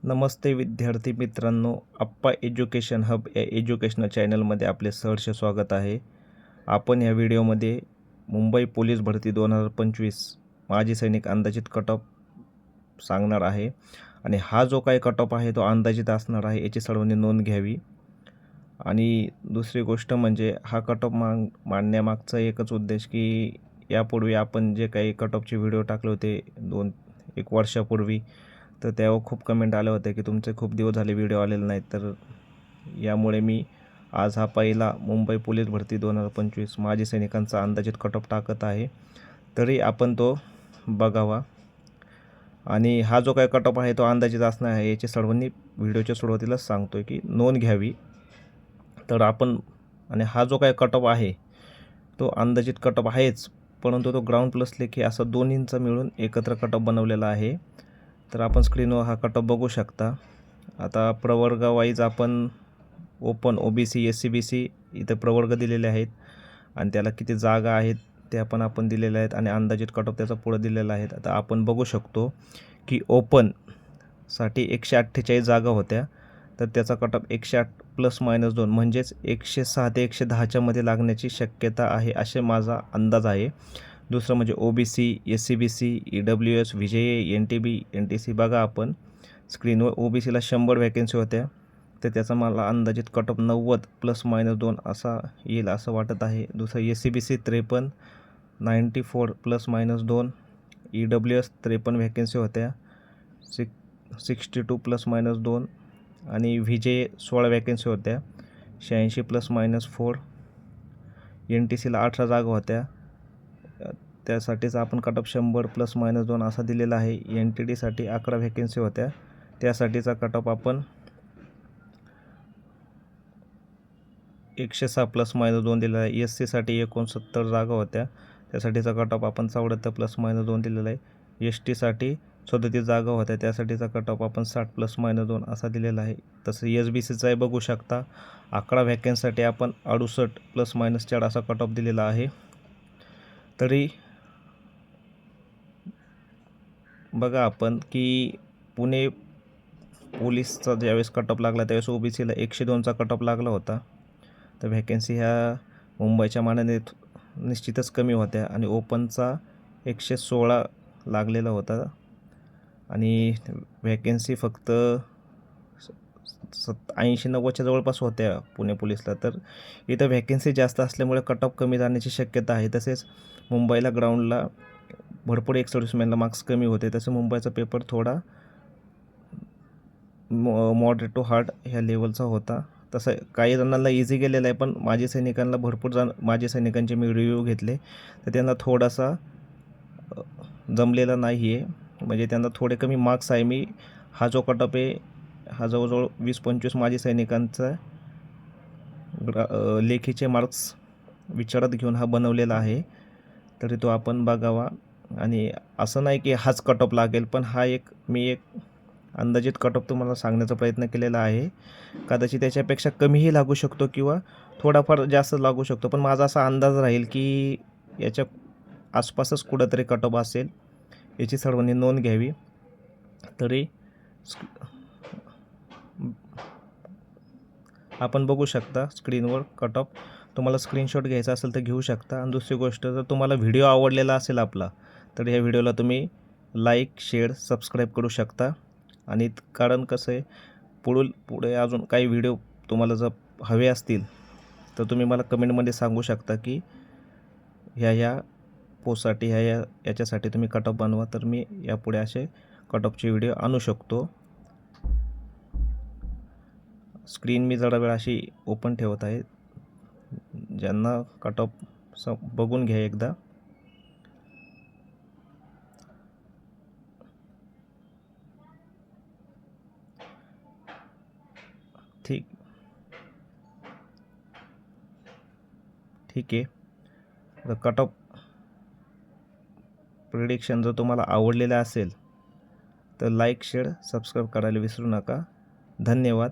नमस्ते विद्यार्थी मित्रांनो, आप्पा education hub या एज्युकेशनल चॅनलमध्ये आपले सहर्ष स्वागत आहे. आपण या व्हिडिओमध्ये मुंबई पोलीस भरती 2025 माजी सैनिक अंदाजित कट ऑफ सांगणार आहे आणि हा जो काही कट ऑफ आहे तो अंदाजित असणार आहे, याची सर्वांनी नोंद घ्यावी. आणि दुसरी गोष्ट म्हणजे हा कट ऑफ मांडण्यामागचा एकच उद्देश की यापूर्वी आपण जे काही कट ऑफचे व्हिडिओ टाकले होते 1 वर्षापूर्वी, तर त्यावर खूप कमेंट आले होते की तुमचे खूप दिवस झाले व्हिडिओ आलेले नाहीत. तर यामुळे मी आज हा पहिला मुंबई पोलीस भरती 2025 माजी सैनिकांचा अंदाजित कट ऑफ टाकत आहे. तरी आपण तो बघावा. आणि हा जो काही कट ऑफ आहे तो अंदाजित असणार आहे, याची सर्वांनी व्हिडिओच्या सुरुवातीलाच सांगतो आहे की नोंद घ्यावी. तर आपण आणि हा जो काही कट ऑफ आहे तो अंदाजित कट ऑफ आहेच, परंतु तो ग्राउंड प्लस लेखी असा दोन्हींचा मिळून एकत्र कट ऑफ बनवलेला आहे. तर आपण स्क्रीनवर हा कट ऑफ बघू शकता. आता प्रवर्ग वाईज आपण ओपन, OBC, SC-BC इथे प्रवर्ग दिलेले आहेत आणि त्याला किती जागा आहेत त्या पण आपण दिलेल्या आहेत आणि अंदाजित कट ऑफ त्याचा पुढं दिलेला आहे. आता आपण बघू शकतो की ओपनसाठी 148 जागा होत्या, तर त्याचा कट ऑफ 108 ± 2 म्हणजेच 106 ते 110च्या मध्ये लागण्याची शक्यता आहे, असे माझा अंदाज आहे. दुसरं म्हणजे OBC, SC-BC, EWS, VJA, NTB, NTC बघा आपण स्क्रीनवर. OBCला 100 व्हॅकन्सी होत्या, तर त्याचा मला अंदाजित कट ऑफ 90 ± 2 असा येईल असं वाटत आहे. दुसरं SC-BC 53, 94 ± 2. EWS 53 व्हॅकन्सी होत्या, 62 ± 2. आणि VJA 16 व्हॅकन्सी होत्या, 86 ± 4. NTCला 18 जागा होत्या, त्यासाठीचा आपण कट ऑफ 100 ± 2 असा दिलेला आहे. NTDसाठी 11 व्हॅकन्सी होत्या, त्यासाठीचा कट ऑफ आपण 106 ± 2 दिलेला आहे. SCसाठी 69 जागा होत्या, त्यासाठीचा कट ऑफ आपण 74 ± 2 दिलेला आहे. STसाठी 37 जागा होत्या, त्यासाठीचा कट ऑफ आपण 60 ± 2 असा दिलेला आहे. तसं SBCचाही बघू शकता, 11 व्हॅकन्सीसाठी आपण 68 ± 4 असा कट ऑफ दिलेला आहे. तरी बघा आपण की पुणे पोलीसचा ज्यावेळेस कट ऑफ लागला त्यावेळेस OBCला 102चा कट ऑफ लागला होता. तर व्हॅकन्सी ह्या मुंबईच्या मानाने निश्चितच कमी होत्या आणि ओपनचा 116 लागलेला होता आणि व्हॅकन्सी फक्त 80-90च्या जवळपास होत्या पुणे पोलीसला. तर इथं व्हॅकन्सी जास्त असल्यामुळे कट ऑफ कमी जाण्याची शक्यता आहे. तसेच मुंबईला ग्राउंडला भरपूर एक्स-सर्व्हिसमॅनला मार्क्स कमी होते, तसं मुंबईचा पेपर थोडा मॉडरेट टू हार्ड ह्या लेवलचा होता. तसं काही जणांना इझी गेलेला आहे, पण माजी सैनिकांना भरपूर माजी सैनिकांचे मी रिव्ह्यू घेतले, तर त्यांना थोडासा जमलेला नाही आहे, म्हणजे त्यांना थोडे कमी मार्क्स आहे. मी हा जो कट ऑफ आहे हा जवळजवळ 20-25 माजी सैनिकांचा लेखीचे मार्क्स विचारात घेऊन हा बनवलेला आहे, तरी तो आपण बघावा. आणि असं नाही की हाच कट ऑफ लागेल, पण हा मी एक अंदाजित कट ऑफ तुम्हाला सांगण्याचा प्रयत्न केलेला आहे. कदाचित त्याच्यापेक्षा कमीही लागू शकतो किंवा थोडाफार जास्त लागू शकतो, पण माझा असा अंदाज राहील की याच्या आसपासच कुठंतरी कट ऑफ असेल, याची सर्वांनी नोंद घ्यावी. तरी आपण बघू शकता स्क्रीनवर कट ऑफ. तुम्हाला स्क्रीनशॉट घ्यायचा असेल तर घेऊ शकता. आणि दुसरी गोष्ट, जर तुम्हाला व्हिडिओ आवडलेला असेल आपला, तर ह्या व्हिडिओला तुम्ही लाईक, शेअर, सबस्क्राईब करू शकता. आणि कारण कसं आहे, पुढे अजून काही व्हिडिओ तुम्हाला जर हवे असतील तर तुम्ही मला कमेंटमध्ये सांगू शकता की ह्या पोस्टसाठी याच्यासाठी तुम्ही कट ऑफ बनवा, तर मी यापुढे असे कट ऑफचे व्हिडिओ आणू शकतो. स्क्रीन मी जरा वेळ अशी ओपन ठेवत आहे, ज्यांना कट ऑफ बघून घ्या एकदा. ठीक आहे. तर कट ऑफ प्रिडिक्शन जर तुम्हाला आवडलेलं असेल तर लाईक, शेअर, सबस्क्राईब करायला विसरू नका. धन्यवाद.